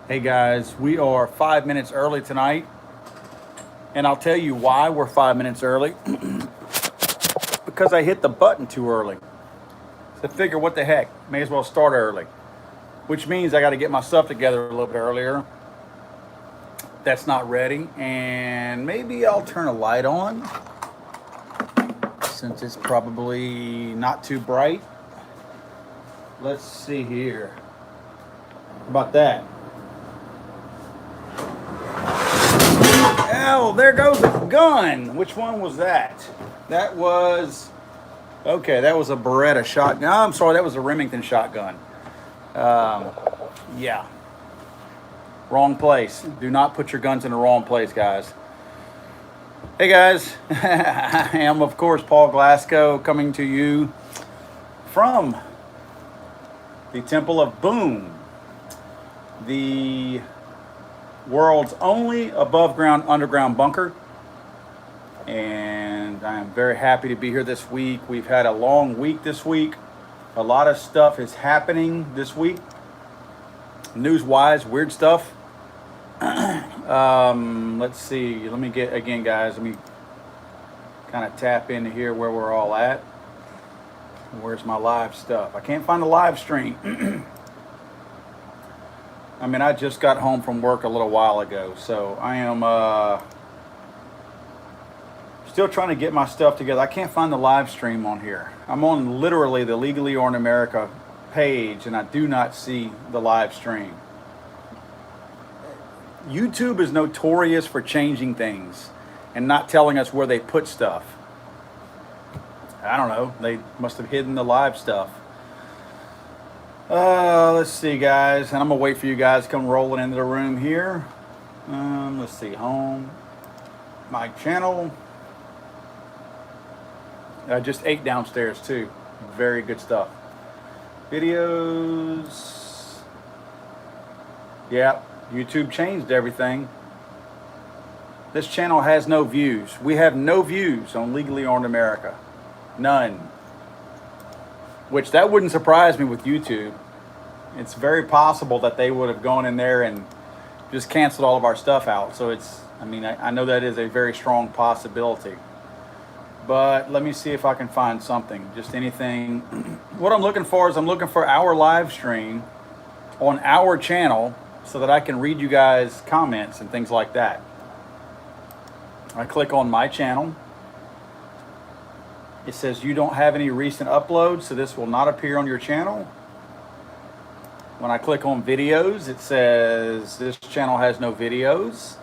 Hey guys, we are 5 minutes early tonight, and I'll tell you why we're 5 minutes early. Because I hit the button too early. So figure what the heck, may as well start early. Which means I got to get my stuff together a little bit earlier. That's not ready, and maybe I'll turn a light on since it's probably not too bright. Let's see here. How about that? Oh, there goes a gun. Which one was that? That was, okay, that was a Beretta shotgun. I'm sorry, that was a Remington shotgun. Yeah. Wrong place. Do not put your guns in the wrong place, guys. Hey, guys. I am, of course, Paul Glasgow, coming to you from the Temple of Boom, the world's only above-ground underground bunker. And I am very happy to be here this week. We've had a long week this week. A lot of stuff is happening this week. News-wise, weird stuff. Let's see. Let me get, again, guys, let me kind of tap into here where we're all at. Where's my live stuff? I can't find the live stream. I mean, I just got home from work a little while ago, so I am still trying to get my stuff together. I can't find the live stream on here. I'm on literally the Legally Orn America page, and I do not see the live stream. YouTube is notorious for changing things and not telling us where they put stuff. I don't know. They must have hidden the live stuff. Let's see, guys, and I'm gonna wait for you guys to come rolling into the room here. Let's see, home, my channel. I just ate downstairs too. Very good stuff. Videos. Yeah, YouTube changed everything. This channel has no views. We have no views on Legally Orned America. None. Which that wouldn't surprise me with YouTube. It's very possible that they would have gone in there and just canceled all of our stuff out. So it's, I mean, I know that is a very strong possibility. But let me see if I can find something, just anything. What I'm looking for is I'm looking for our live stream on our channel so that I can read you guys' comments and things like that. I click on my channel. It says you don't have any recent uploads, so this will not appear on your channel. When I click on videos, it says this channel has no videos.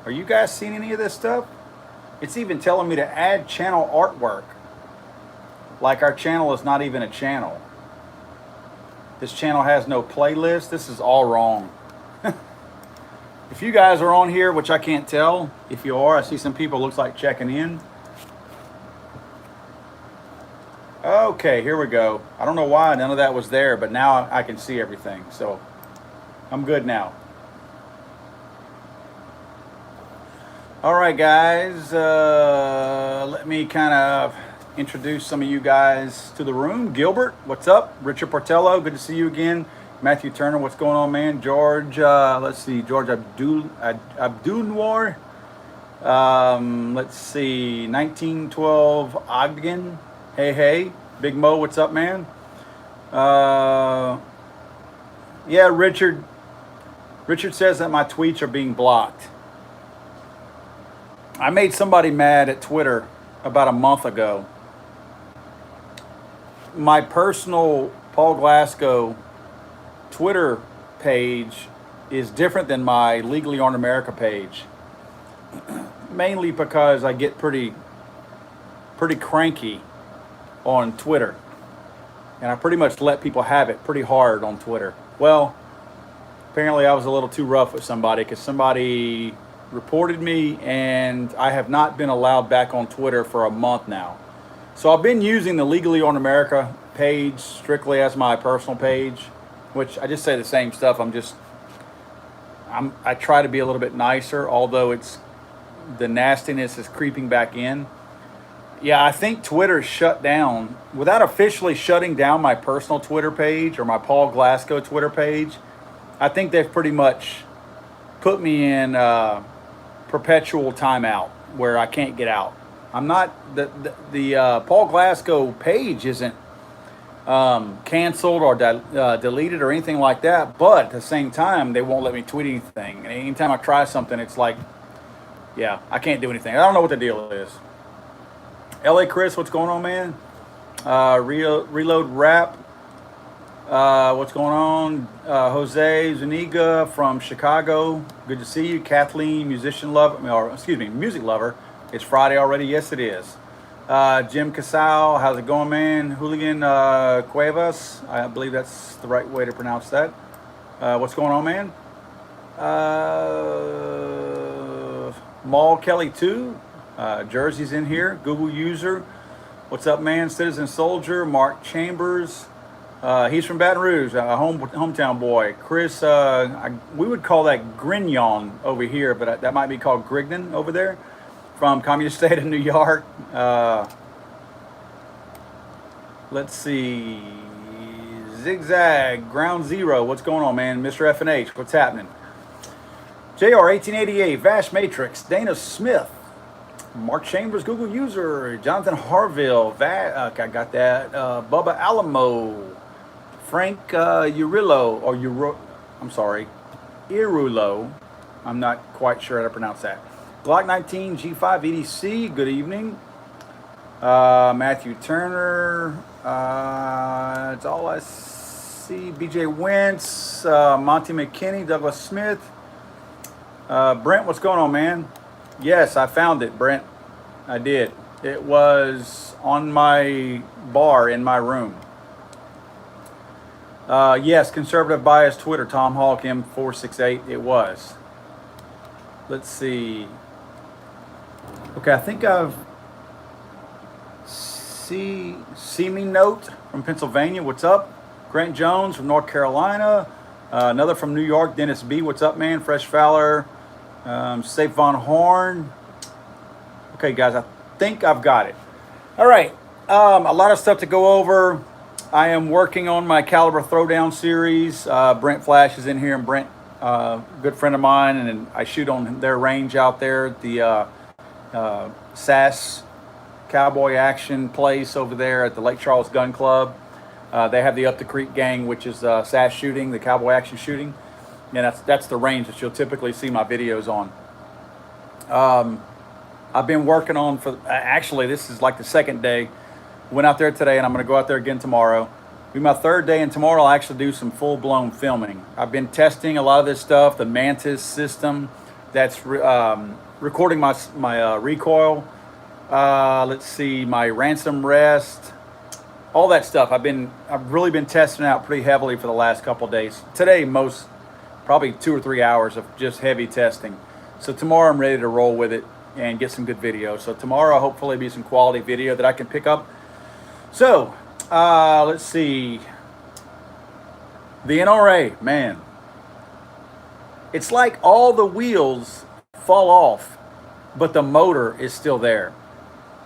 Are you guys seeing any of this stuff? It's even telling me to add channel artwork. Like our channel is not even a channel. This channel has no playlist. This is all wrong. If you guys are on here, which I can't tell, if you are, I see some people looks like checking in. Okay, here we go. I don't know why none of that was there, but now I can see everything. So I'm good now. All right, guys. Let me kind of introduce some of you guys to the room. Gilbert, what's up? Richard Portello, good to see you again. Matthew Turner, what's going on, man? George, let's see, George Abdulnoor. Let's see, 1912 Ogden. Hey, Big Mo, what's up, man? Yeah, Richard says that my tweets are being blocked. I made somebody mad at Twitter about a month ago. My personal Paul Glasgow Twitter page is different than my Legally Orned America page. Mainly because I get pretty cranky on Twitter. And I pretty much let people have it pretty hard on Twitter. Well, apparently I was a little too rough with somebody because somebody reported me and I have not been allowed back on Twitter for a month now. So I've been using the Legally Orned America page strictly as my personal page, which I just say the same stuff. I try to be a little bit nicer, although the nastiness is creeping back in. Yeah, I think Twitter shut down, without officially shutting down my personal Twitter page or my Paul Glasgow Twitter page, I think they've pretty much put me in perpetual timeout where I can't get out. I'm not the Paul Glasgow page isn't canceled or deleted or anything like that, but at the same time they won't let me tweet anything. And anytime I try something, it's like, yeah, I can't do anything. I don't know what the deal is. LA Chris, what's going on, man? Reload Rap. What's going on? Jose Zuniga from Chicago. Good to see you. Kathleen, music lover. It's Friday already. Yes, it is. Jim Casal, how's it going, man? Hooligan Cuevas, I believe that's the right way to pronounce that. What's going on, man? Maul Kelly 2, Jersey's in here. Google user, what's up, man? Citizen Soldier, Mark Chambers. He's from Baton Rouge, hometown boy. Chris, we would call that Grignon over here, but that might be called Grignon over there. From Communist State of New York. Let's see. Zigzag, Ground Zero. What's going on, man? Mr. FNH, what's happening? JR 1888, Vash Matrix, Dana Smith, Mark Chambers, Google user, Jonathan Harville, I got that. Bubba Alamo, Frank Irulo. I'm not quite sure how to pronounce that. Glock 19 G5 EDC, good evening. Matthew Turner, it's all I see. BJ Wentz, Monty McKinney, Douglas Smith. Brent, what's going on, man? Yes, I found it, Brent. I did. It was on my bar in my room. Yes, conservative bias Twitter, Tom Hawk M468, it was. Let's see. Okay, I think I've see me note from Pennsylvania. What's up? Grant Jones from North Carolina. Another from New York, Dennis B. What's up, man? Fresh Fowler. Safe Von Horn. Okay, guys, I think I've got it. All right, a lot of stuff to go over. I am working on my Caliber Throwdown series. Brent Flash is in here, and Brent, good friend of mine, and I shoot on their range out there at the SAS Cowboy Action place over there at the Lake Charles Gun Club. They have the Up the Creek Gang, which is SAS shooting, the Cowboy Action shooting. And that's the range that you'll typically see my videos on. I've been working on actually this is like the second day. Went out there today and I'm going to go out there again tomorrow. It'll be my third day, and tomorrow I'll actually do some full-blown filming. I've been testing a lot of this stuff, the Mantis system that's recording my recoil. Let's see, my ransom rest, all that stuff. I've really been testing out pretty heavily for the last couple of days. Today, probably 2 or 3 hours of just heavy testing. So tomorrow I'm ready to roll with it and get some good video. So tomorrow hopefully be some quality video that I can pick up. So let's see. The NRA, man. It's like all the wheels fall off, but the motor is still there.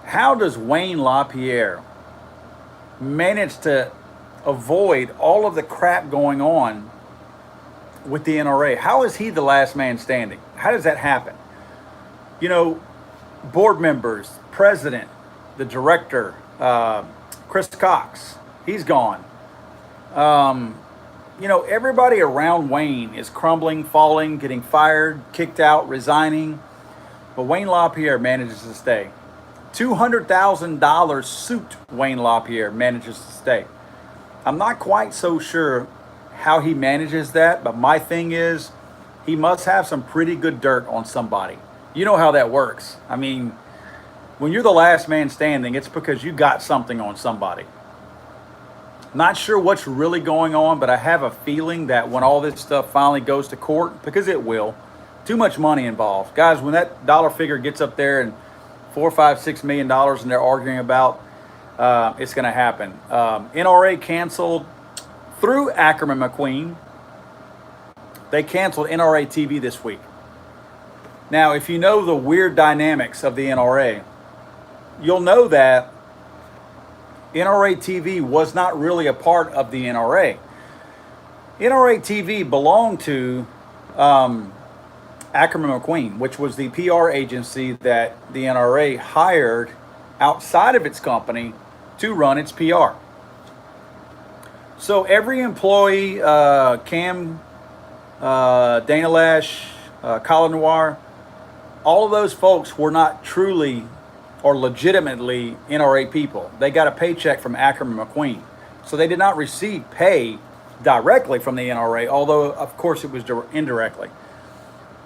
How does Wayne LaPierre manage to avoid all of the crap going on with the NRA? How is he the last man standing? How does that happen? You know, board members, president, the director, Chris Cox, he's gone. You know, everybody around Wayne is crumbling, falling, getting fired, kicked out, resigning. But Wayne LaPierre manages to stay. $200,000 suit Wayne LaPierre manages to stay. I'm not quite so sure how he manages that, but my thing is he must have some pretty good dirt on somebody. You know how that works. I mean, when you're the last man standing, it's because you got something on somebody. Not sure what's really going on, but I have a feeling that when all this stuff finally goes to court, because it will, too much money involved. Guys, when that dollar figure gets up there and $4, $5, $6 million and they're arguing about, it's going to happen. NRA canceled through Ackerman McQueen. They canceled NRA TV this week. Now, if you know the weird dynamics of the NRA, you'll know that NRA TV was not really a part of the NRA. NRA TV belonged to Ackerman McQueen, which was the PR agency that the NRA hired outside of its company to run its PR. So every employee, Cam, Dana Loesch, Colin Noir, all of those folks were not truly or legitimately NRA people. They got a paycheck from Ackerman McQueen. So they did not receive pay directly from the NRA, although of course it was indirectly.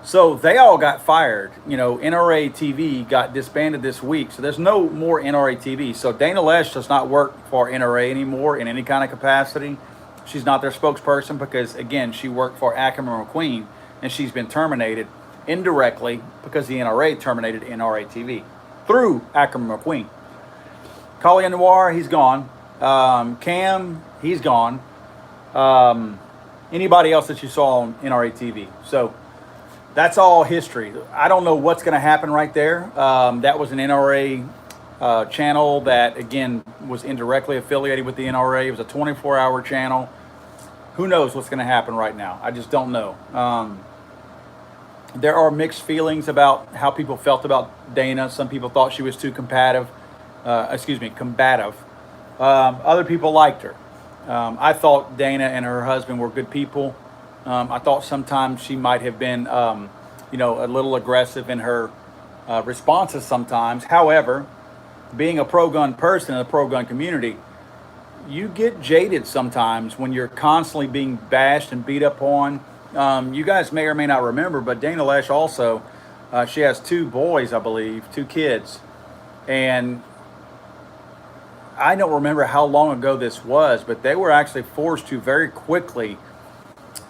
So they all got fired. You know, NRA TV got disbanded this week. So there's no more NRA TV. So Dana Loesch does not work for NRA anymore in any kind of capacity. She's not their spokesperson because, again, she worked for Ackerman McQueen and she's been terminated indirectly because the NRA terminated NRA TV through Ackerman McQueen. Colin Noir, he's gone. Cam, he's gone. Anybody else that you saw on NRA TV. So that's all history. I don't know what's going to happen right there. That was an NRA channel that, again, was indirectly affiliated with the NRA. It was a 24-hour channel. Who knows what's going to happen right now? I just don't know. There are mixed feelings about how people felt about Dana. Some people thought she was too combative. Other people liked her. I thought Dana and her husband were good people. I thought sometimes she might have been, a little aggressive in her responses sometimes. However, being a pro-gun person in the pro-gun community, you get jaded sometimes when you're constantly being bashed and beat up on. You guys may or may not remember, but Dana Loesch also, she has 2 boys, I believe, 2 kids. And I don't remember how long ago this was, but they were actually forced to very quickly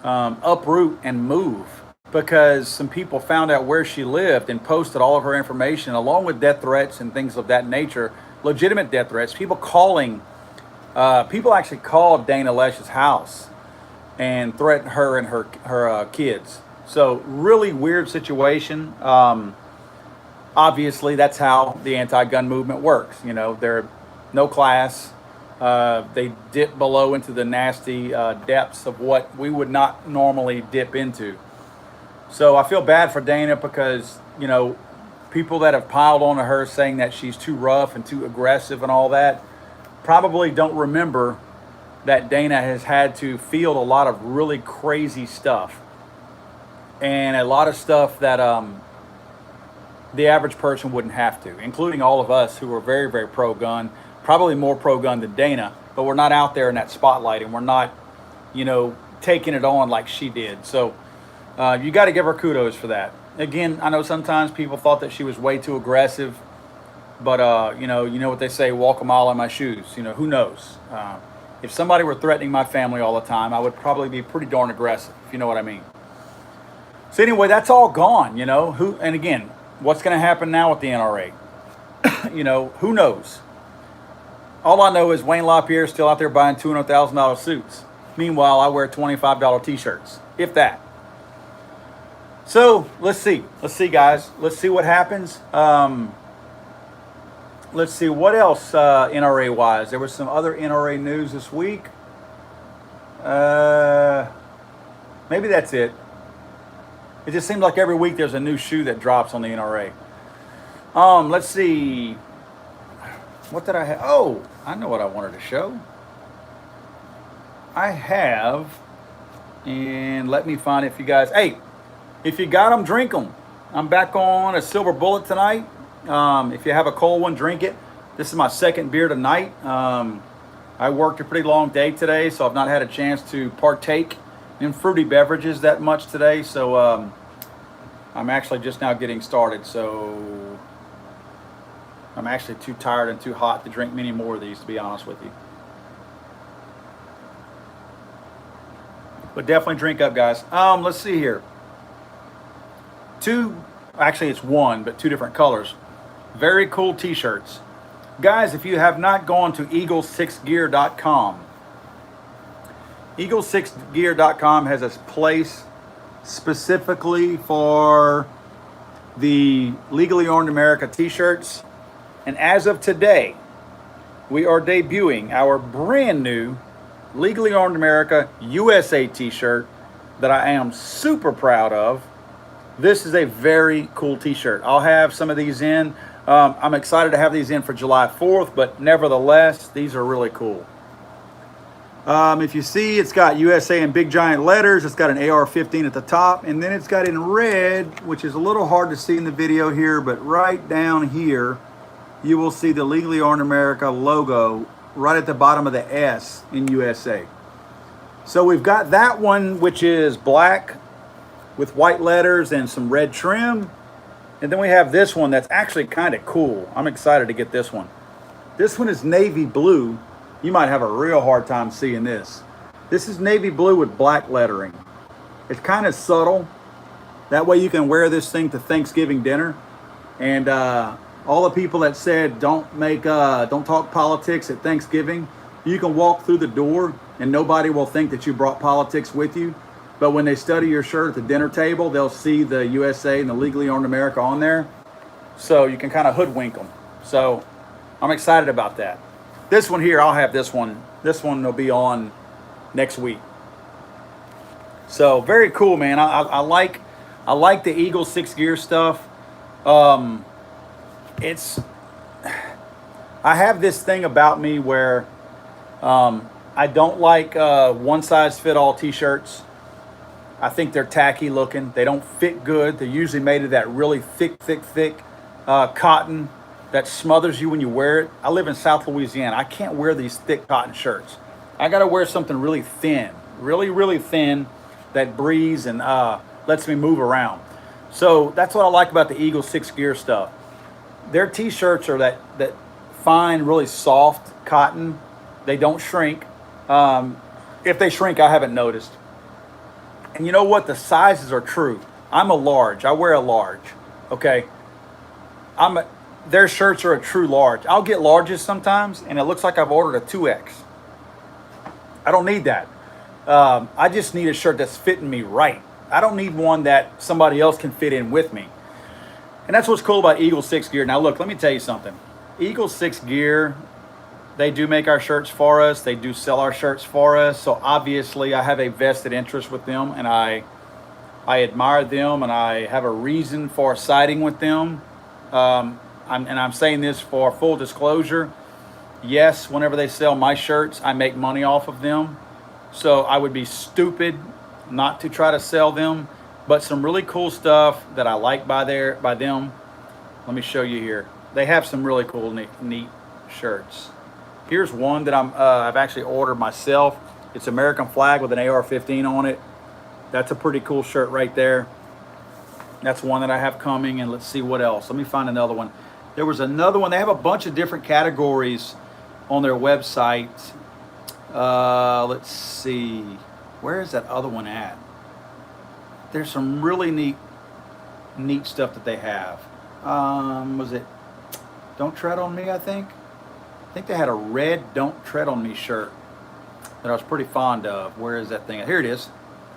uproot and move because some people found out where she lived and posted all of her information along with death threats and things of that nature, legitimate death threats. People actually called Dana Loesch's house and threatened her and her kids. So really weird situation. Obviously, that's how the anti-gun movement works. You know, they're no class. They dip below into the nasty depths of what we would not normally dip into. So I feel bad for Dana because, you know, people that have piled onto her saying that she's too rough and too aggressive and all that probably don't remember that Dana has had to field a lot of really crazy stuff and a lot of stuff that the average person wouldn't have to, including all of us who are very, very pro-gun. Probably more pro-gun than Dana, but we're not out there in that spotlight and we're not, taking it on like she did. So you got to give her kudos for that. Again, I know sometimes people thought that she was way too aggressive, but you know what they say, walk a mile in my shoes. Who knows? If somebody were threatening my family all the time, I would probably be pretty darn aggressive, if you know what I mean. So anyway, that's all gone, and again, what's going to happen now with the NRA? Who knows? All I know is Wayne LaPierre is still out there buying $200,000 suits. Meanwhile, I wear $25 t-shirts, if that. So let's see. Let's see, guys. Let's see what happens. Let's see what else NRA-wise. There was some other NRA news this week. Maybe that's it. It just seems like every week there's a new shoe that drops on the NRA. Let's see. What did I have? Oh, I know what I wanted to show. I have, and let me find it for you guys. Hey, if you got them, drink them. I'm back on a Silver Bullet tonight. If you have a cold one, drink it. This is my 2nd beer tonight. I worked a pretty long day today, so I've not had a chance to partake in fruity beverages that much today. So I'm actually just now getting started. So I'm actually too tired and too hot to drink many more of these, to be honest with you. But definitely drink up, guys. Let's see here. Actually it's 1, but 2 different colors. Very cool t-shirts. Guys, if you have not gone to Eagle6Gear.com, Eagle6Gear.com has a place specifically for the Legally Armed America t-shirts. And as of today, we are debuting our brand new Legally Armed America USA t-shirt that I am super proud of. This is a very cool t-shirt. I'll have some of these in. I'm excited to have these in for July 4th, but nevertheless, these are really cool. If you see, it's got USA in big giant letters. It's got an AR-15 at the top, and then it's got in red, which is a little hard to see in the video here, but right down here, you will see the Legally Armed America logo right at the bottom of the S in USA. So we've got that one, which is black with white letters and some red trim. And then we have this one that's actually kind of cool. I'm excited to get this one. This one is navy blue. You might have a real hard time seeing this. This is navy blue with black lettering. It's kind of subtle. That way you can wear this thing to Thanksgiving dinner. And all the people that said don't talk politics at Thanksgiving, you can walk through the door and nobody will think that you brought politics with you. But when they study your shirt at the dinner table, they'll see the USA and the Legally Armed America on there. So you can kind of hoodwink them. So I'm excited about that. This one here, I'll have this one. This one will be on next week. So very cool, man. I like the Eagle 6 Gear stuff. I have this thing about me where I don't like one size fit all t-shirts. I think they're tacky looking. They don't fit good. They're usually made of that really thick cotton that smothers you when you wear it. I live in South Louisiana. I can't wear these thick cotton shirts. I got to wear something really thin, really thin that breathes and lets me move around. So that's what I like about the Eagle 6 Gear stuff. Their t-shirts are that fine, really soft cotton. They don't shrink. If they shrink, I haven't noticed. And you know what? The sizes are true. I'm a large. I wear a large. Okay. Their shirts are a true large. I'll get larges sometimes, and it looks like I've ordered a 2X. I don't need that. I just need a shirt that's fitting me right. I don't need one that somebody else can fit in with me. And that's what's cool about Eagle 6 Gear. Now, look, let me tell you something. Eagle 6 Gear, they do make our shirts for us. They do sell our shirts for us. So obviously I have a vested interest with them, and I admire them, and I have a reason for siding with them. I'm saying this for full disclosure. Yes, whenever they sell my shirts, I make money off of them. So I would be stupid not to try to sell them. But some really cool stuff that I like by them. Let me show you here. They have some really cool, neat shirts. Here's one that I've actually ordered myself. It's American flag with an AR-15 on it. That's a pretty cool shirt right there. That's one that I have coming, and let's see what else. Let me find another one. There was another one. They have a bunch of different categories on their website. Let's see. Where is that other one at? There's some really neat stuff that they have. Was it Don't Tread on Me, I think? I think they had a red Don't Tread on Me shirt that I was pretty fond of. Where is that thing? Here it is.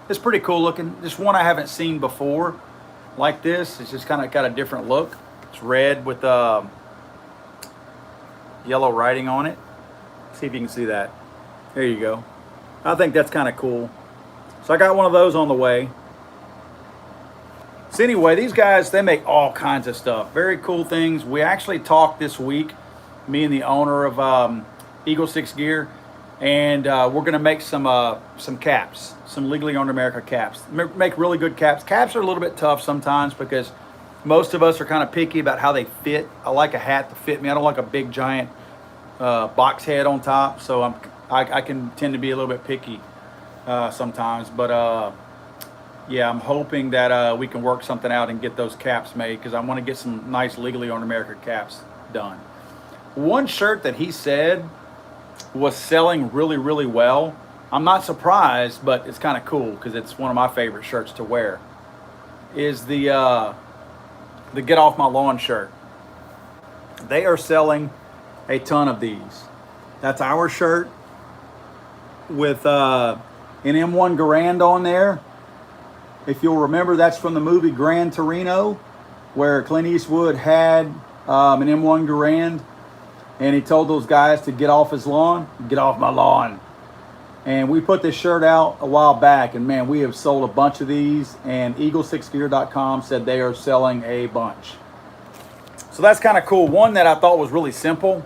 It's pretty cool looking. Just one I haven't seen before like this. It's just kind of got a different look. It's red with yellow writing on it. See if you can see that. There you go. I think that's kind of cool. So I got one of those on the way. So anyway, these guys, they make all kinds of stuff. Very cool things. We actually talked this week, me and the owner of Eagle 6 Gear, and we're going to make some caps, some Legally Armed America caps. Make really good caps. Caps are a little bit tough sometimes because most of us are kind of picky about how they fit. I like a hat to fit me. I don't like a big giant box head on top, so I can tend to be a little bit picky sometimes. But yeah, I'm hoping that we can work something out and get those caps made because I want to get some nice Legally Armed America caps done. One shirt that he said was selling really well. I'm not surprised, but it's kind of cool because it's one of my favorite shirts to wear. Is the Get Off My Lawn shirt. They are selling a ton of these. That's our shirt with an M1 Garand on there. If you'll remember, that's from the movie Gran Torino, where Clint Eastwood had an M1 Garand, and he told those guys to get off his lawn. Get off my lawn. And we put this shirt out a while back, and man, we have sold a bunch of these, and Eagle6Gear.com said they are selling a bunch. So that's kind of cool. One that I thought was really simple.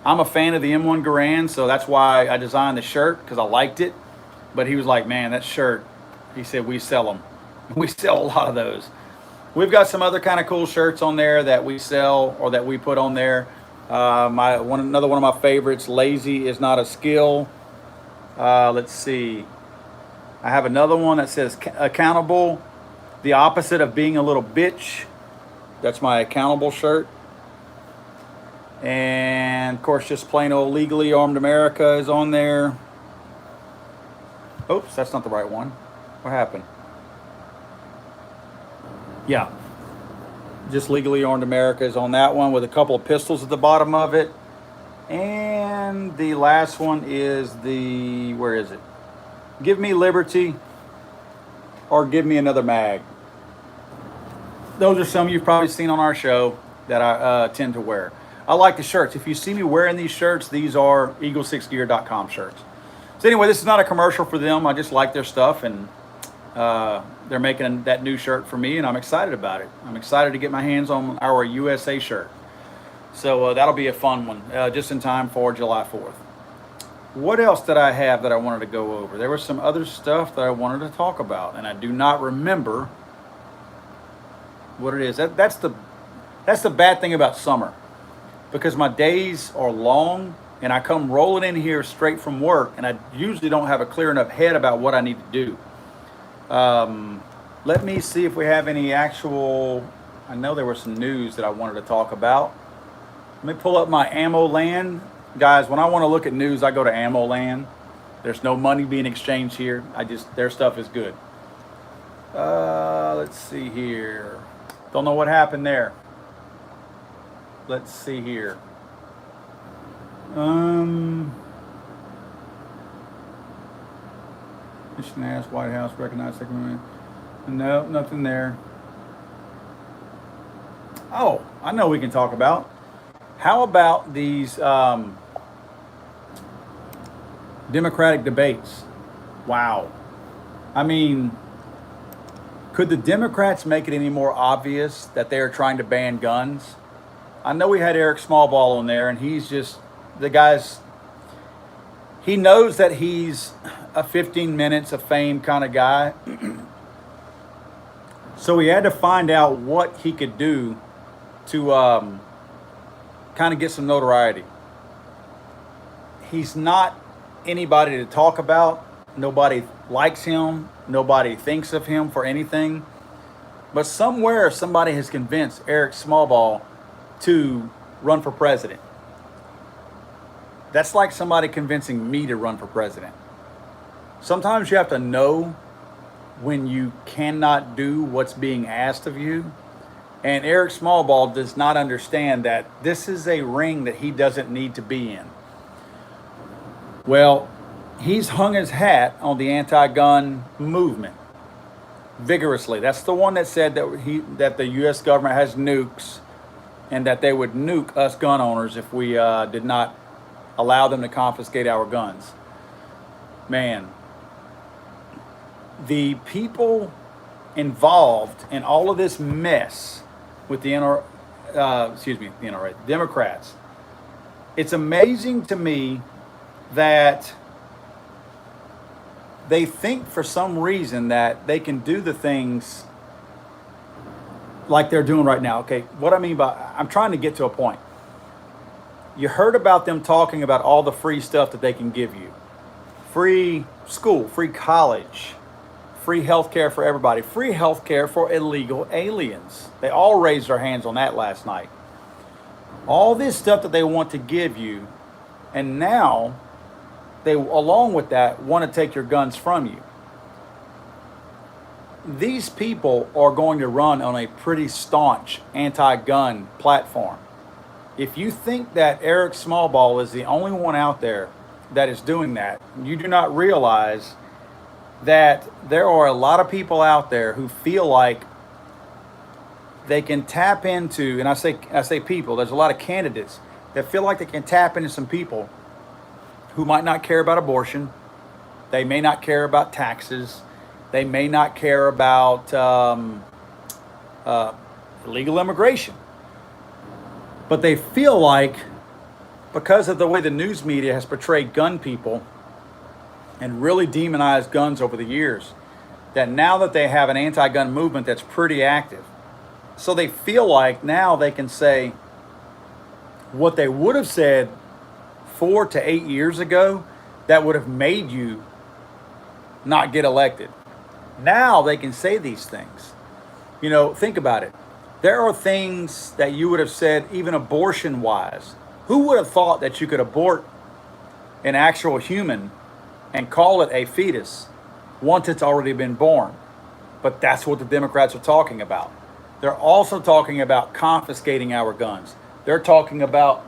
I'm a fan of the M1 Garand, so that's why I designed the shirt, because I liked it. But he was like, man, that shirt, he said, we sell them. We sell a lot of those. We've got some other kind of cool shirts on there that we sell or that we put on there. Another one of my favorites, lazy is not a skill. Let's see. I have another one that says accountable, the opposite of being a little bitch. That's my accountable shirt. And of course, just plain old Legally Armed America is on there. Oops, that's not the right one. What happened? Yeah. Just Legally Armed America is on that one with a couple of pistols at the bottom of it. And the last one is where is it? Give me liberty or give me another mag. Those are some you've probably seen on our show that I tend to wear. I like the shirts. If you see me wearing these shirts, these are Eagle6Gear.com shirts. So anyway, this is not a commercial for them. I just like their stuff, and they're making that new shirt for me, and I'm excited about it. I'm excited to get my hands on our USA shirt. So that'll be a fun one, just in time for July 4th. What else did I have that I wanted to go over? There was some other stuff that I wanted to talk about, and I do not remember what it is. That's the bad thing about summer, because my days are long and I come rolling in here straight from work, and I usually don't have a clear enough head about what I need to do. Let me see if we have any actual, I know there was some news that I wanted to talk about. Let me pull up my Ammo Land. Guys, when I want to look at news, I go to Ammo Land. There's no money being exchanged here. Their stuff is good. Let's see here. Don't know what happened there. Let's see here. Mission asked White House recognized second. No, nothing there. Oh, I know we can talk about. How about these Democratic debates? Wow. I mean, could the Democrats make it any more obvious that they are trying to ban guns? I know we had Eric Smallball on there, and he's just, the guy's, he knows that he's a 15 minutes of fame kind of guy. So he had to find out what he could do to kind of get some notoriety. He's not anybody to talk about. Nobody likes him. Nobody thinks of him for anything. But somewhere somebody has convinced Eric Smallball to run for president. That's like somebody convincing me to run for president. Sometimes you have to know when you cannot do what's being asked of you. And Eric Smallball does not understand that this is a ring that he doesn't need to be in. Well, he's hung his hat on the anti-gun movement vigorously. That's the one that said that the U.S. government has nukes and that they would nuke us gun owners if we did not allow them to confiscate our guns. Man, the people involved in all of this mess with the Democrats, it's amazing to me that they think for some reason that they can do the things like they're doing right now. Okay, what I mean by, I'm trying to get to a point. You heard about them talking about all the free stuff that they can give you. Free school, free college, free health care for everybody, free health care for illegal aliens. They all raised their hands on that last night. All this stuff that they want to give you, and now they, along with that, want to take your guns from you. These people are going to run on a pretty staunch anti-gun platform. If you think that Eric Smallball is the only one out there that is doing that, you do not realize that there are a lot of people out there who feel like they can tap into, and I say people, there's a lot of candidates that feel like they can tap into some people who might not care about abortion, They may not care about taxes. They may not care about illegal immigration. But they feel like, because of the way the news media has portrayed gun people and really demonized guns over the years, that now that they have an anti-gun movement that's pretty active, so they feel like now they can say what they would have said 4 to 8 years ago that would have made you not get elected. Now they can say these things. You know, think about it. There are things that you would have said, even abortion-wise. Who would have thought that you could abort an actual human and call it a fetus once it's already been born? But that's what the Democrats are talking about. They're also talking about confiscating our guns. They're talking about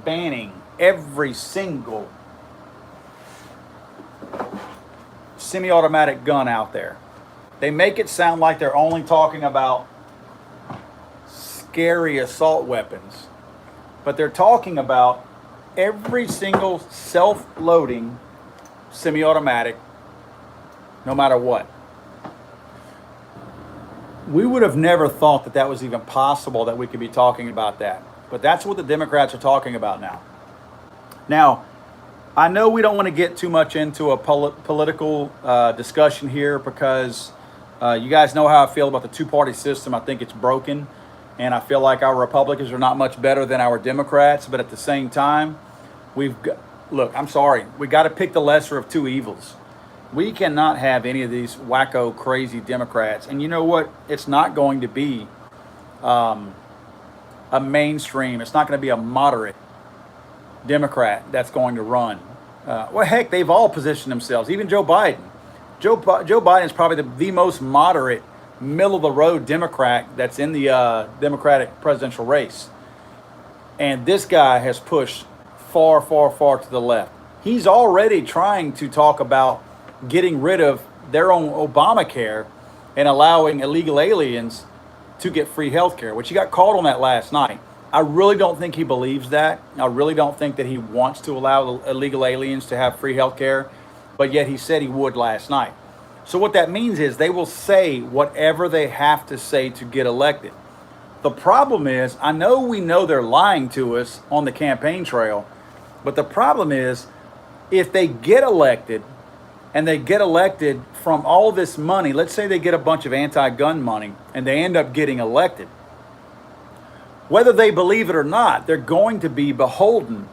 banning every single semi-automatic gun out there. They make it sound like they're only talking about scary assault weapons, but they're talking about every single self-loading semi-automatic, no matter what. We would have never thought that that was even possible, that we could be talking about that. But that's what the Democrats are talking about now. Now, I know we don't want to get too much into a political discussion here, because you guys know how I feel about the two-party system. I think it's broken, and I feel like our Republicans are not much better than our Democrats. But at the same time, look, I'm sorry, we got to pick the lesser of two evils. We cannot have any of these wacko, crazy Democrats. And you know what? It's not going to be a mainstream. It's not going to be a moderate Democrat that's going to run. Well, heck, they've all positioned themselves. Even Joe Biden. Joe Biden is probably the most moderate, middle-of-the-road Democrat that's in the Democratic presidential race. And this guy has pushed far, far, far to the left. He's already trying to talk about getting rid of their own Obamacare and allowing illegal aliens to get free health care, which he got called on that last night. I really don't think he believes that. I really don't think that he wants to allow illegal aliens to have free health care, but yet he said he would last night. So what that means is they will say whatever they have to say to get elected. The problem is, we know they're lying to us on the campaign trail, but the problem is, if they get elected, and they get elected from all this money, let's say they get a bunch of anti-gun money, and they end up getting elected, whether they believe it or not, they're going to be beholden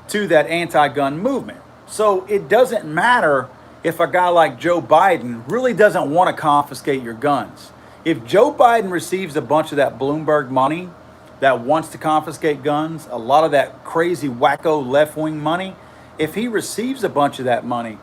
to that anti-gun movement. So it doesn't matter if a guy like Joe Biden really doesn't want to confiscate your guns. If Joe Biden receives a bunch of that Bloomberg money that wants to confiscate guns, a lot of that crazy wacko left-wing money, if he receives a bunch of that money,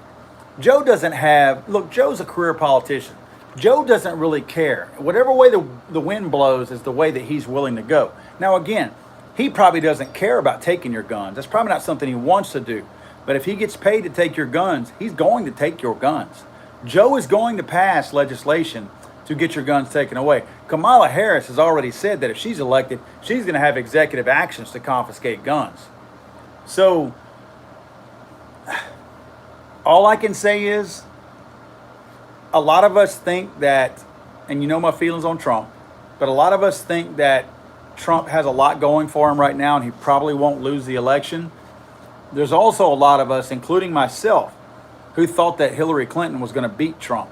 Joe doesn't have, look, Joe's a career politician. Joe doesn't really care. Whatever way the wind blows is the way that he's willing to go. Now, again, he probably doesn't care about taking your guns. That's probably not something he wants to do. But if he gets paid to take your guns, he's going to take your guns. Joe is going to pass legislation to get your guns taken away. Kamala Harris has already said that if she's elected, she's going to have executive actions to confiscate guns. So all I can say is, a lot of us think that, and you know my feelings on Trump, but a lot of us think that Trump has a lot going for him right now and he probably won't lose the election. There's also a lot of us, including myself, who thought that Hillary Clinton was going to beat Trump.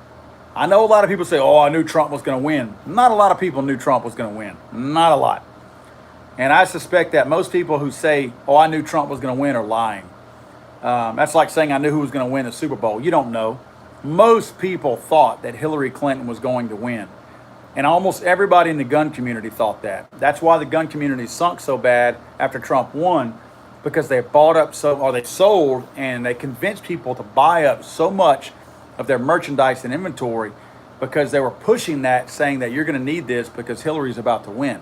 I know a lot of people say, oh, I knew Trump was going to win. Not a lot of people knew Trump was going to win. Not a lot. And I suspect that most people who say, oh, I knew Trump was going to win are lying. That's like saying I knew who was going to win the Super Bowl. You don't know. Most people thought that Hillary Clinton was going to win. And almost everybody in the gun community thought that. That's why the gun community sunk so bad after Trump won, because they they sold and they convinced people to buy up so much of their merchandise and inventory because they were pushing that, saying that you're going to need this because Hillary's about to win.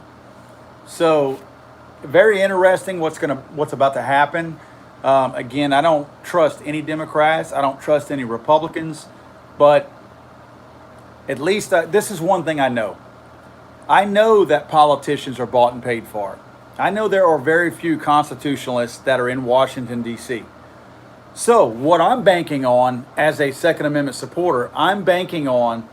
So very interesting what's about to happen. Again, I don't trust any Democrats. I don't trust any Republicans. But at least this is one thing I know. I know that politicians are bought and paid for. I know there are very few constitutionalists that are in Washington, D.C. So what I'm banking on as a Second Amendment supporter, I'm banking on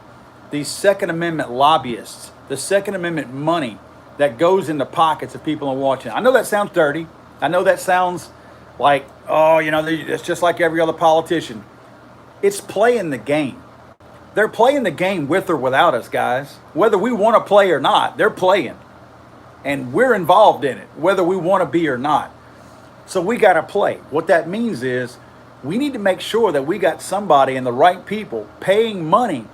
these Second Amendment lobbyists, the Second Amendment money that goes in the pockets of people in Washington. I know that sounds dirty. I know that sounds like, oh, it's just like every other politician. It's playing the game. They're playing the game with or without us, guys. Whether we want to play or not, they're playing. And we're involved in it, whether we want to be or not. So we got to play. What that means is we need to make sure that we got somebody and the right people paying money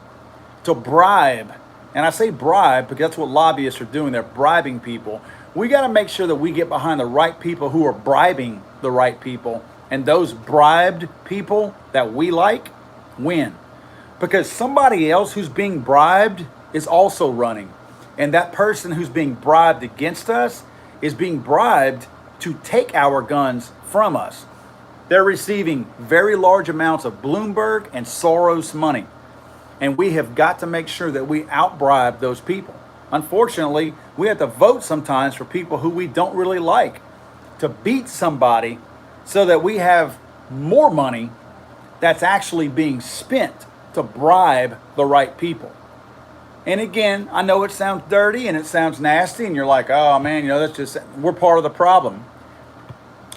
to bribe. And I say bribe because that's what lobbyists are doing. They're bribing people. We got to make sure that we get behind the right people who are bribing the right people. And those bribed people that we like win. Because somebody else who's being bribed is also running. And that person who's being bribed against us is being bribed to take our guns from us. They're receiving very large amounts of Bloomberg and Soros money. And we have got to make sure that we outbribe those people. Unfortunately, we have to vote sometimes for people who we don't really like to beat somebody so that we have more money that's actually being spent to bribe the right people. And again, I know it sounds dirty and it sounds nasty and you're like, oh man, that's just, we're part of the problem.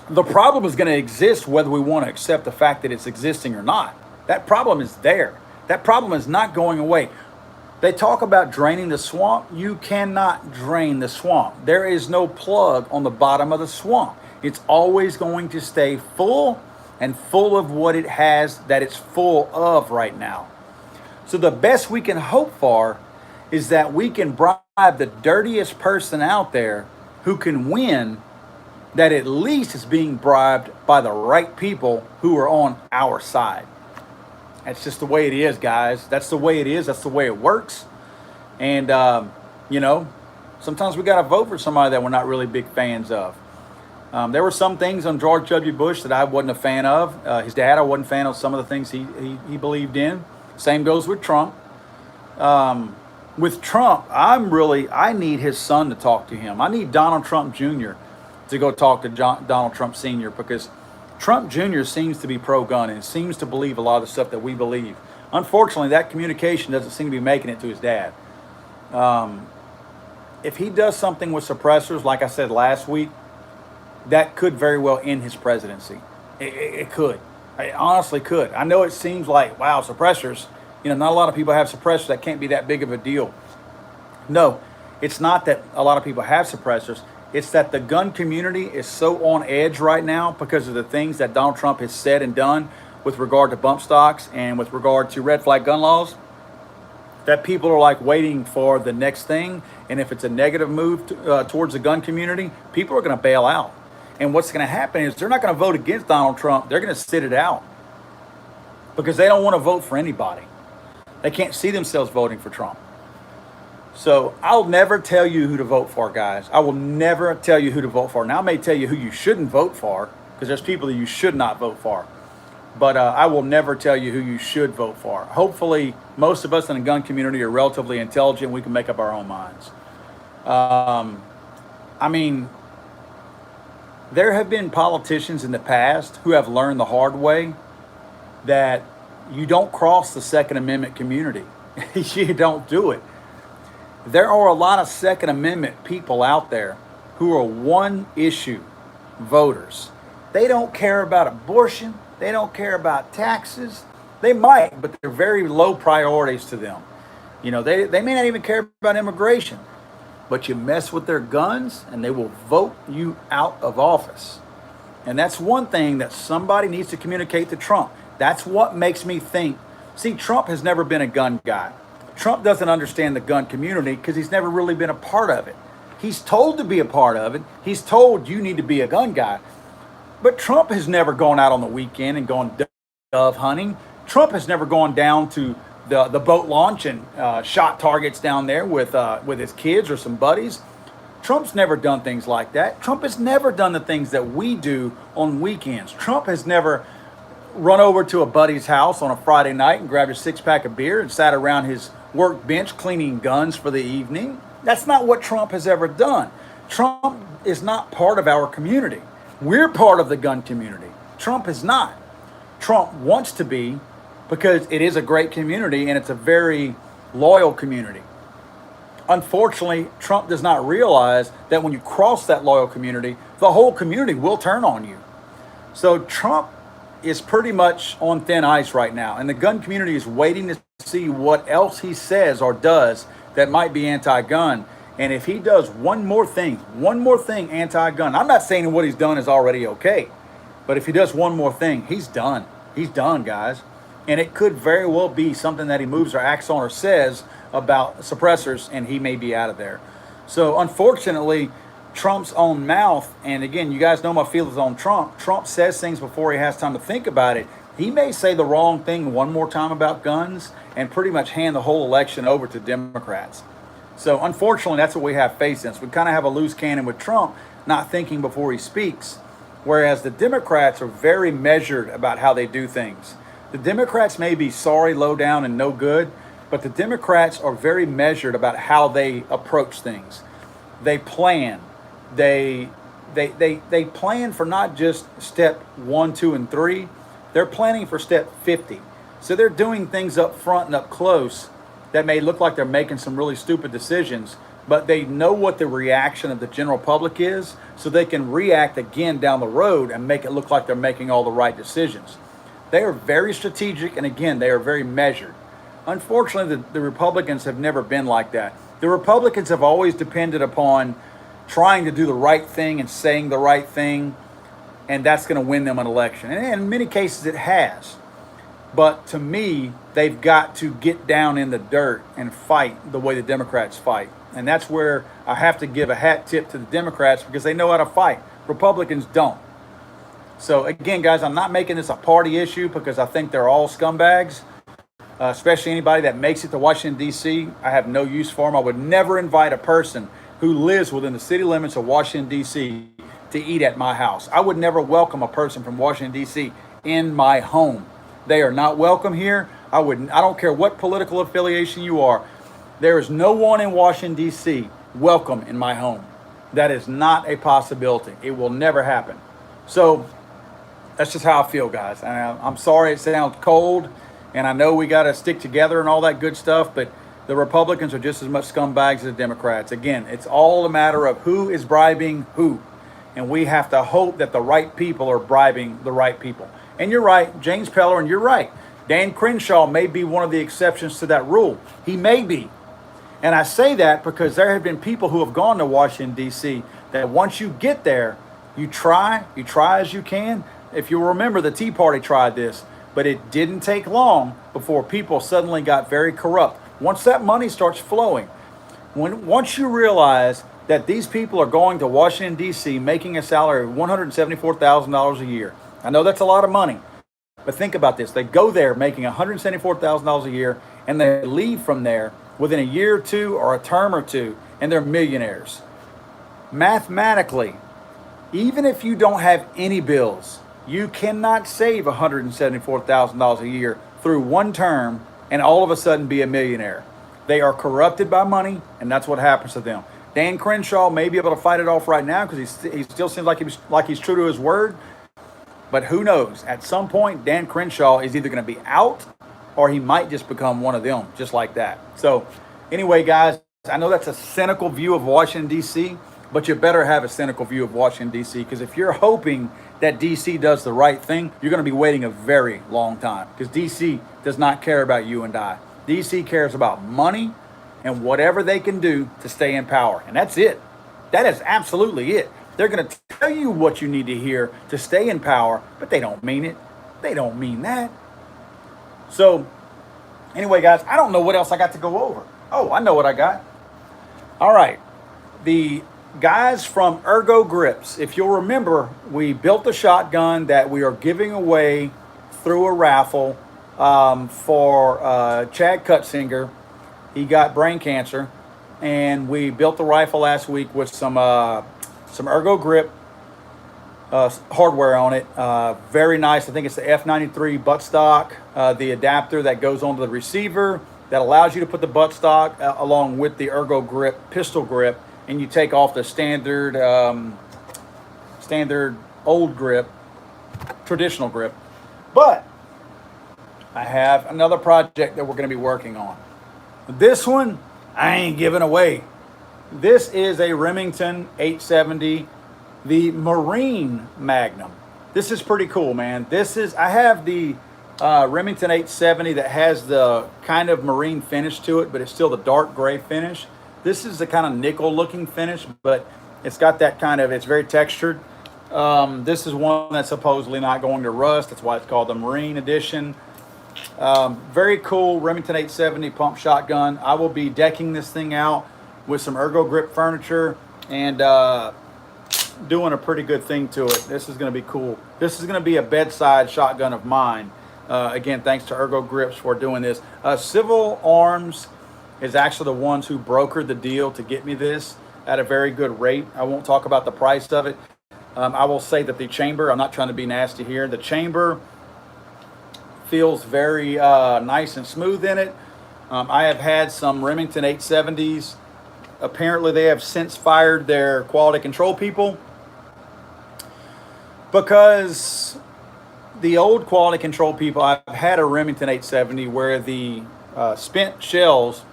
The problem is going to exist whether we want to accept the fact that it's existing or not. That problem is there. That problem is not going away. They talk about draining the swamp. You cannot drain the swamp. There is no plug on the bottom of the swamp. It's always going to stay full and full of what it has that it's full of right now. So the best we can hope for is that we can bribe the dirtiest person out there who can win, that at least is being bribed by the right people who are on our side. That's just the way it is, guys. That's the way it is. That's the way it works. And, sometimes we got to vote for somebody that we're not really big fans of. There were some things on George W. Bush that I wasn't a fan of. His dad, I wasn't a fan of some of the things he believed in. Same goes with Trump. With Trump, I need his son to talk to him. I need Donald Trump Jr. to go talk to Donald Trump Sr. because Trump Jr. seems to be pro-gun and seems to believe a lot of the stuff that we believe. Unfortunately, that communication doesn't seem to be making it to his dad. If he does something with suppressors, like I said last week, that could very well end his presidency. It could. It honestly could. I know it seems like, wow, suppressors, not a lot of people have suppressors. That can't be that big of a deal. No, it's not that a lot of people have suppressors. It's that the gun community is so on edge right now because of the things that Donald Trump has said and done with regard to bump stocks and with regard to red flag gun laws, that people are like waiting for the next thing. And if it's a negative move towards the gun community, people are going to bail out. And what's going to happen is they're not going to vote against Donald Trump. They're going to sit it out because they don't want to vote for anybody. They can't see themselves voting for Trump. So I'll never tell you who to vote for, guys. I will never tell you who to vote for. Now, I may tell you who you shouldn't vote for because there's people that you should not vote for. But I will never tell you who you should vote for. Hopefully, most of us in the gun community are relatively intelligent. We can make up our own minds. There have been politicians in the past who have learned the hard way that you don't cross the Second Amendment community. You don't do it. There are a lot of Second Amendment people out there who are one issue voters. They don't care about abortion. They don't care about taxes. They might, but they're very low priorities to them. They may not even care about immigration. But you mess with their guns and they will vote you out of office. And that's one thing that somebody needs to communicate to Trump. That's what makes me think. See, Trump has never been a gun guy. Trump doesn't understand the gun community because he's never really been a part of it. He's told to be a part of it. He's told you need to be a gun guy. But Trump has never gone out on the weekend and gone dove hunting. Trump has never gone down to the boat launch and shot targets down there with his kids or some buddies. Trump's never done things like that. Trump has never done the things that we do on weekends. Trump has never run over to a buddy's house on a Friday night and grabbed a six-pack of beer and sat around his workbench cleaning guns for the evening. That's not what Trump has ever done. Trump is not part of our community. We're part of the gun community. Trump is not. Trump wants to be, because it is a great community and it's a very loyal community. Unfortunately, Trump does not realize that when you cross that loyal community, the whole community will turn on you. So Trump is pretty much on thin ice right now, and the gun community is waiting to see what else he says or does that might be anti-gun. And if he does one more thing anti-gun, I'm not saying what he's done is already okay, but if he does one more thing, he's done. He's done, guys. And it could very well be something that he moves or acts on or says about suppressors, and he may be out of there. So unfortunately, Trump's own mouth, and again, you guys know my feelings on Trump. Trump says things before he has time to think about it. He may say the wrong thing one more time about guns and pretty much hand the whole election over to Democrats. So unfortunately, that's what we have facing us. We kind of have a loose cannon with Trump, not thinking before he speaks, whereas the Democrats are very measured about how they do things. The Democrats may be sorry, low down, and no good, but the Democrats are very measured about how they approach things. They plan. They plan for not just step 1, 2, and 3. They're planning for step 50. So they're doing things up front and up close that may look like they're making some really stupid decisions, but they know what the reaction of the general public is, so they can react again down the road and make it look like they're making all the right decisions. They are very strategic, and again, they are very measured. Unfortunately, the Republicans have never been like that. The Republicans have always depended upon trying to do the right thing and saying the right thing, and that's going to win them an election. And in many cases, it has. But to me, they've got to get down in the dirt and fight the way the Democrats fight. And that's where I have to give a hat tip to the Democrats, because they know how to fight. Republicans don't. So again, guys, I'm not making this a party issue, because I think they're all scumbags, especially anybody that makes it to Washington, D.C. I have no use for them. I would never invite a person who lives within the city limits of Washington, D.C. to eat at my house. I would never welcome a person from Washington, D.C. in my home. They are not welcome here. I don't care what political affiliation you are. There is no one in Washington, D.C. welcome in my home. That is not a possibility. It will never happen. So that's just how I feel, guys. I'm sorry it sounds cold, and I know we got to stick together and all that good stuff, but the Republicans are just as much scumbags as the Democrats. Again, it's all a matter of who is bribing who, and we have to hope that the right people are bribing the right people. And you're right, James Pellerin, you're right. Dan Crenshaw may be one of the exceptions to that rule. He may be. And I say that because there have been people who have gone to Washington, D.C., that once you get there, you try as you can. If you remember, the Tea Party tried this, but it didn't take long before people suddenly got very corrupt. Once that money starts flowing, once you realize that these people are going to Washington, D.C., making a salary of $174,000 a year. I know that's a lot of money, but think about this. They go there making $174,000 a year, and they leave from there within a year or two or a term or two, and they're millionaires. Mathematically, even if you don't have any bills, you cannot save $174,000 a year through one term and all of a sudden be a millionaire. They are corrupted by money, and that's what happens to them. Dan Crenshaw may be able to fight it off right now because he still seems like he's true to his word. But who knows? At some point, Dan Crenshaw is either going to be out or he might just become one of them, just like that. So anyway, guys, I know that's a cynical view of Washington, D.C., but you better have a cynical view of Washington, D.C., because if you're hoping that D.C. does the right thing, you're going to be waiting a very long time, because D.C. does not care about you and I. D.C. cares about money and whatever they can do to stay in power. And that's it. That is absolutely it. They're going to tell you what you need to hear to stay in power, but they don't mean it. They don't mean that. So anyway, guys, I don't know what else I got to go over. Oh, I know what I got. All right. The guys from Ergo Grips, if you'll remember, we built a shotgun that we are giving away through a raffle for Chad Cutzinger. He got brain cancer, and we built the rifle last week with some Ergo Grip hardware on it. Very nice. I think it's the F93 buttstock, the adapter that goes onto the receiver that allows you to put the buttstock along with the Ergo Grip pistol grip, and you take off the standard old grip, traditional grip. But I have another project that we're going to be working on. This one, I ain't giving away. This is a Remington 870, the Marine Magnum. This is pretty cool, man. I have the Remington 870 that has the kind of marine finish to it, but it's still the dark gray finish. This is the kind of nickel looking finish, but it's got that kind of, it's very textured. This is one that's supposedly not going to rust. That's why it's called the Marine Edition. Very cool Remington 870 pump shotgun. I will be decking this thing out with some Ergo-Grip furniture and doing a pretty good thing to it. This is going to be cool. This is going to be a bedside shotgun of mine. Again, thanks to Ergo-Grips for doing this. Civil Arms is actually the ones who brokered the deal to get me this at a very good rate. I won't talk about the price of it. I will say that the chamber, I'm not trying to be nasty here, the chamber feels very nice and smooth in it. I have had some Remington 870s. Apparently they have since fired their quality control people because the old quality control people, I've had a Remington 870 where the spent shells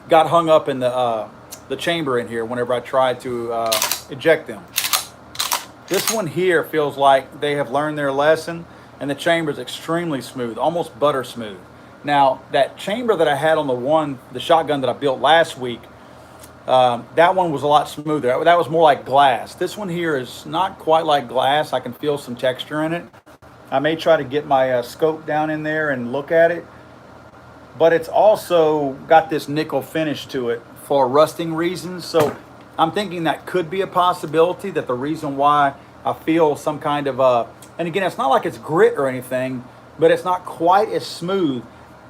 got hung up in the chamber in here whenever I tried to eject them. This one here feels like they have learned their lesson, and the chamber is extremely smooth, almost butter smooth. Now, that chamber that I had on the shotgun that I built last week, that one was a lot smoother. That was more like glass. This one here is not quite like glass. I can feel some texture in it. I may try to get my scope down in there and look at it, but it's also got this nickel finish to it for rusting reasons. So I'm thinking that could be a possibility, that the reason why I feel some kind of and again, it's not like it's grit or anything, but it's not quite as smooth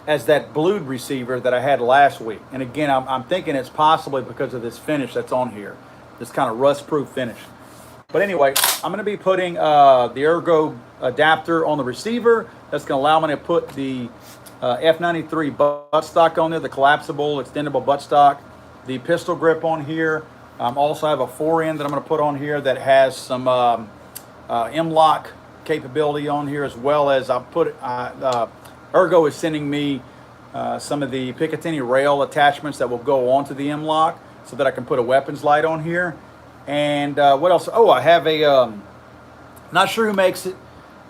as that blued receiver that I had last week. And again, I'm thinking it's possibly because of this finish that's on here, this kind of rust-proof finish. But anyway, I'm going to be putting the Ergo adapter on the receiver. That's going to allow me to put the F93 buttstock on there, the collapsible, extendable buttstock, the pistol grip on here. Also have a forend that I'm going to put on here that has some M-LOK capability on here, as well as Ergo is sending me some of the Picatinny rail attachments that will go onto the M-LOK so that I can put a weapons light on here. And what else? Oh, I have a, not sure who makes it,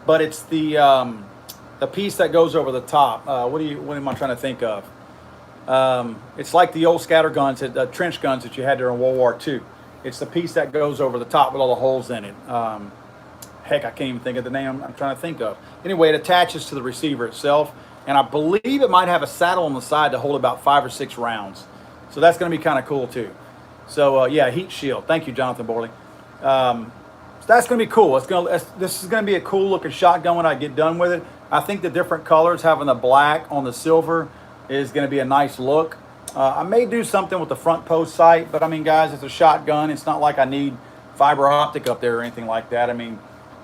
but it's the piece that goes over the top. What am I trying to think of? It's like the old scatter guns, trench guns that you had during World War II. It's the piece that goes over the top with all the holes in it. Heck, I can't even think of the name I'm trying to think of. Anyway, it attaches to the receiver itself, and I believe it might have a saddle on the side to hold about 5 or 6 rounds. So that's going to be kind of cool too. So yeah, heat shield. Thank you, Jonathan Borley. So that's going to be cool. This is going to be a cool looking shotgun when I get done with it. I think the different colors, having the black on the silver, is going to be a nice look. I may do something with the front post sight, but I mean, guys, it's a shotgun. It's not like I need fiber optic up there or anything like that. I mean,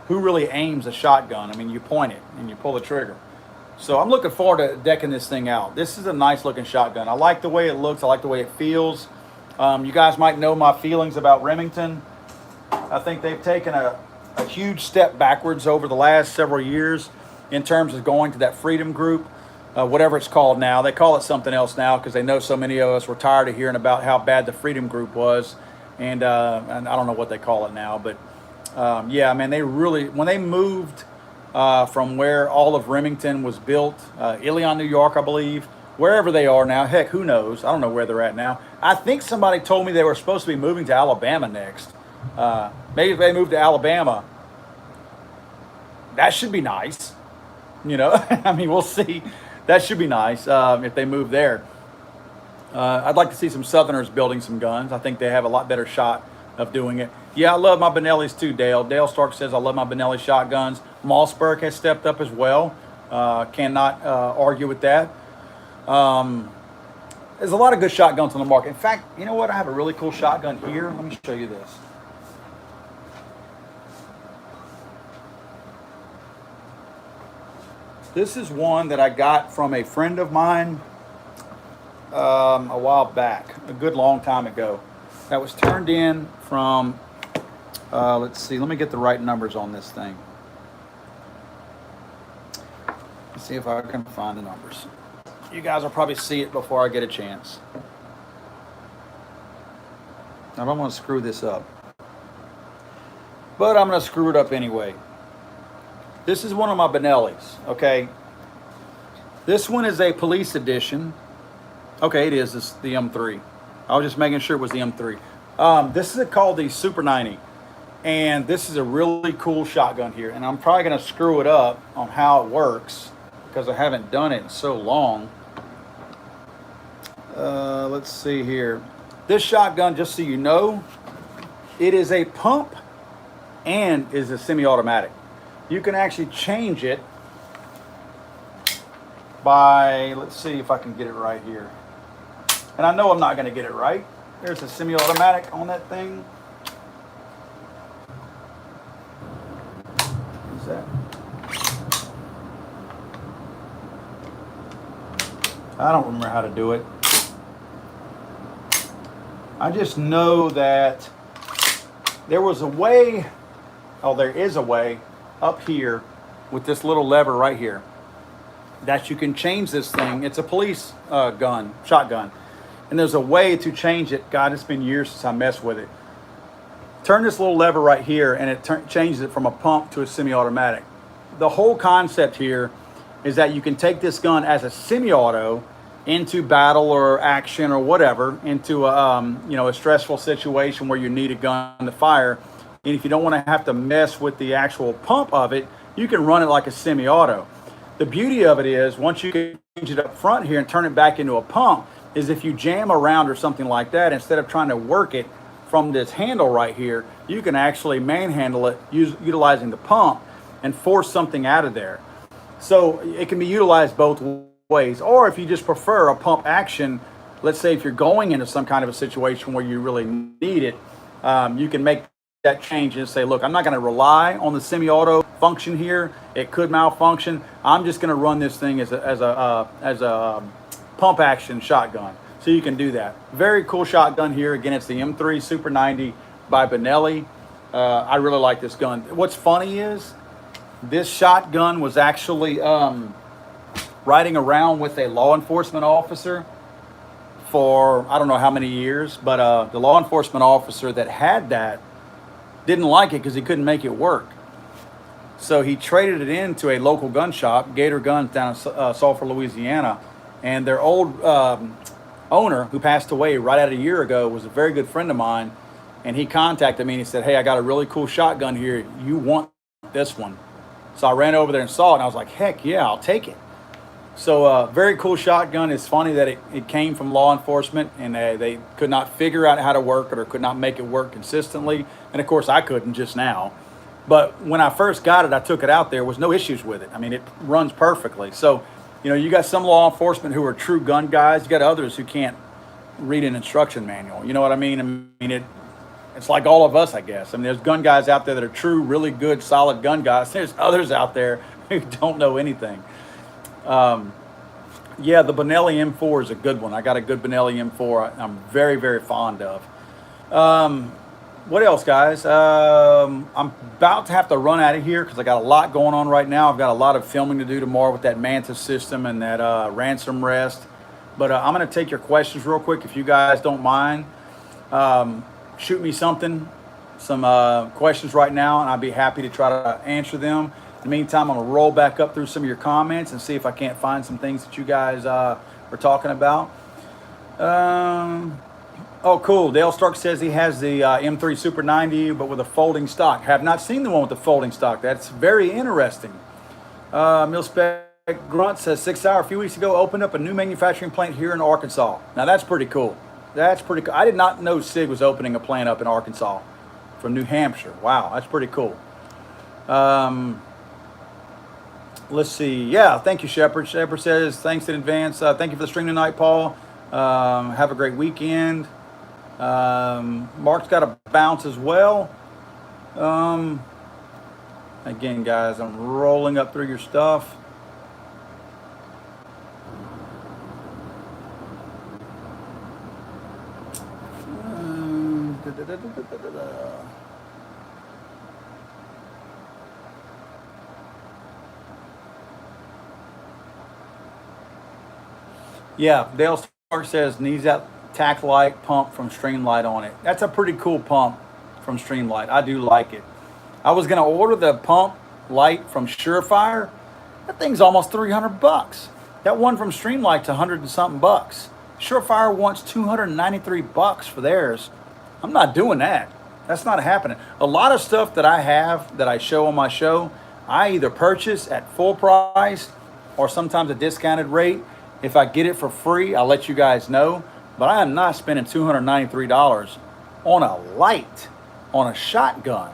who really aims a shotgun? I mean, you point it and you pull the trigger. So I'm looking forward to decking this thing out. This is a nice looking shotgun. I like the way it looks. I like the way it feels. You guys might know my feelings about Remington. I think they've taken a huge step backwards over the last several years in terms of going to that freedom group, whatever it's called now. They call it something else now because they know so many of us were tired of hearing about how bad the freedom group was. And I don't know what they call it now, but yeah, man, they really, when they moved from where all of Remington was built, Ilion, New York, I believe, wherever they are now, heck, who knows? I don't know where they're at now. I think somebody told me they were supposed to be moving to Alabama next. Maybe if they move to Alabama, that should be nice. You know, I mean, we'll see. That should be nice if they move there. I'd like to see some Southerners building some guns. I think they have a lot better shot of doing it. Yeah, I love my Benellis too, Dale. Dale Stark says, I love my Benelli shotguns. Mossberg has stepped up as well. Cannot argue with that. There's a lot of good shotguns on the market. In fact, you know what? I have a really cool shotgun here. Let me show you this. This is one that I got from a friend of mine a while back, a good long time ago. That was turned in from, let's see, let me get the right numbers on this thing. see if I can find the numbers. You guys will probably see it before I get a chance. I don't want to screw this up, but I'm going to screw it up anyway. This is one of my Benellis, okay? This one is a police edition. Okay, it is. It's the M3. I was just making sure it was the M3. This is called the Super 90. And this is a really cool shotgun here. And I'm probably going to screw it up on how it works because I haven't done it in so long. Let's see here. This shotgun, just so you know, it is a pump and is a semi-automatic. You can actually change it by, let's see if I can get it right here. And I know I'm not going to get it right. There's a semi-automatic on that thing. What's that? I don't remember how to do it. I just know that there was a way, there is a way up here with this little lever right here that you can change this thing. It's a police shotgun. And there's a way to change it. God, it's been years since I messed with it. Turn this little lever right here and it changes it from a pump to a semi-automatic. The whole concept here is that you can take this gun as a semi-auto into battle or action or whatever, into a stressful situation where you need a gun to fire. And if you don't want to have to mess with the actual pump of it, you can run it like a semi-auto. The beauty of it is, once you can change it up front here and turn it back into a pump, is if you jam around or something like that, instead of trying to work it from this handle right here, you can actually manhandle it utilizing the pump and force something out of there. So it can be utilized both ways. Or if you just prefer a pump action, let's say if you're going into some kind of a situation where you really need it, you can make that change and say, look, I'm not going to rely on the semi-auto function here. It could malfunction. I'm just going to run this thing as a pump action shotgun. So you can do that. Very cool shotgun here. Again, it's the M3 Super 90 by Benelli. I really like this gun. What's funny is this shotgun was actually riding around with a law enforcement officer for I don't know how many years, but the law enforcement officer that had that didn't like it because he couldn't make it work. So he traded it into a local gun shop, Gator Guns, down in Sulphur, Louisiana. And their old owner, who passed away right at a year ago, was a very good friend of mine. And he contacted me and he said, hey, I got a really cool shotgun here. You want this one? So I ran over there and saw it, and I was like, heck yeah, I'll take it. So very cool shotgun. It's funny that it came from law enforcement, and they could not figure out how to work it or could not make it work consistently. And of course I couldn't just now. But when I first got it, I took it out there, was no issues with it. I mean, it runs perfectly. So, you got some law enforcement who are true gun guys. You got others who can't read an instruction manual. You know what I mean? It's like all of us, I guess. I mean, there's gun guys out there that are true, really good, solid gun guys. There's others out there who don't know anything. Yeah, the Benelli M4 is a good one. I got a good Benelli M4 I'm very, very fond of. What else, guys? I'm about to have to run out of here because I got a lot going on right now. I've got a lot of filming to do tomorrow with that Mantis system and that ransom rest. But I'm going to take your questions real quick if you guys don't mind. Shoot me some questions right now, and I'd be happy to try to answer them. In the meantime, I'm going to roll back up through some of your comments and see if I can't find some things that you guys were talking about. Oh, cool. Dale Stark says he has the M3 Super 90, but with a folding stock. Have not seen the one with the folding stock. That's very interesting. Milspec Grunt says 6 Hour a few weeks ago opened up a new manufacturing plant here in Arkansas. Now, that's pretty cool. That's pretty cool. I did not know SIG was opening a plant up in Arkansas from New Hampshire. Wow, that's pretty cool. Let's see. Yeah, thank you, Shepard. Shepard says, thanks in advance. Thank you for the stream tonight, Paul. Have a great weekend. Mark's got a bounce as well. Again, guys, I'm rolling up through your stuff. Yeah, Dale Stark says needs that tack light pump from Streamlight on it. That's a pretty cool pump from Streamlight. I do like it. I was gonna order the pump light from Surefire. That thing's almost 300 bucks. That one from Streamlight's 100 and something bucks. Surefire wants 293 bucks for theirs. I'm not doing that. That's not happening. A lot of stuff that I have that I show on my show, I either purchase at full price or sometimes a discounted rate. If I get it for free, I'll let you guys know. But I am not spending $293 on a light, on a shotgun.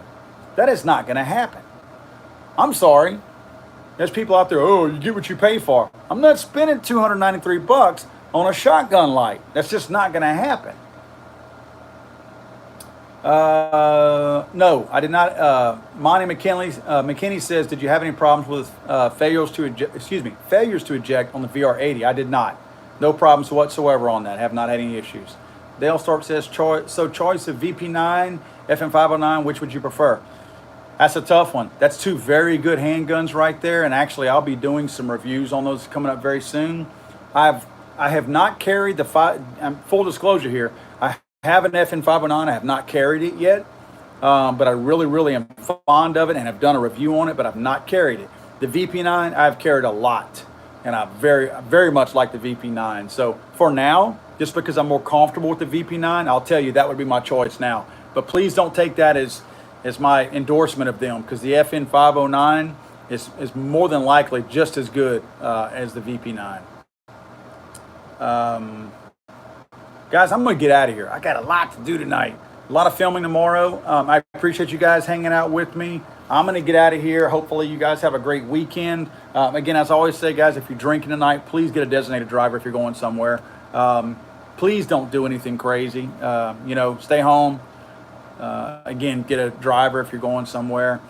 That is not going to happen. I'm sorry. There's people out there, oh, you get what you pay for. I'm not spending 293 bucks on a shotgun light. That's just not going to happen. No, I did not. Monty McKinney says, did you have any problems with failures to eject on the VR80? I did not. No problems whatsoever on that. Have not had any issues. Dale Stark says, choice of VP9, FM509, which would you prefer? That's a tough one. That's two very good handguns right there, and actually I'll be doing some reviews on those coming up very soon. I have not carried the full disclosure here. I have an FN509. I have not carried it yet, but I really am fond of it and have done a review on it, but I've not carried it. The VP9 I've carried a lot, and I very much like the VP9. So for now, just because I'm more comfortable with the VP9, I'll tell you that would be my choice now. But please don't take that as my endorsement of them, because the FN509 is more than likely just as good as the VP9. Guys, I'm going to get out of here. I got a lot to do tonight. A lot of filming tomorrow. I appreciate you guys hanging out with me. I'm going to get out of here. Hopefully you guys have a great weekend. Again, as I always say, guys, if you're drinking tonight, please get a designated driver if you're going somewhere. Please don't do anything crazy. Stay home. Again, get a driver if you're going somewhere.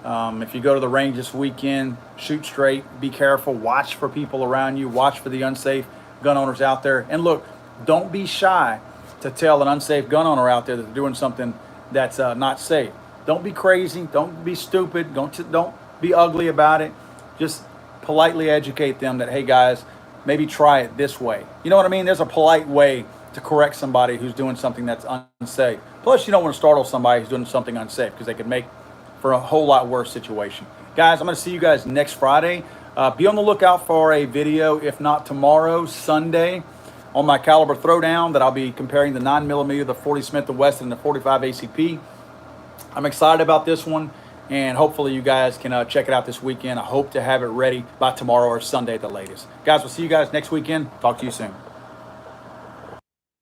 If you go to the range this weekend, shoot straight, be careful, watch for people around you, watch for the unsafe gun owners out there. And look, don't be shy to tell an unsafe gun owner out there that they're doing something that's not safe. Don't be crazy, don't be stupid, don't be ugly about it. Just politely educate them that, hey guys, maybe try it this way. You know what I mean? There's a polite way to correct somebody who's doing something that's unsafe. Plus, you don't want to startle somebody who's doing something unsafe, because they could make for a whole lot worse situation. Guys, I'm going to see you guys next Friday. Be on the lookout for a video, if not tomorrow, Sunday, on my caliber throwdown that I'll be comparing the 9mm, the 40 Smith & Wesson, and the 45 ACP. I'm excited about this one, and hopefully you guys can check it out this weekend. I hope to have it ready by tomorrow or Sunday at the latest. Guys, we'll see you guys next weekend. Talk to you soon.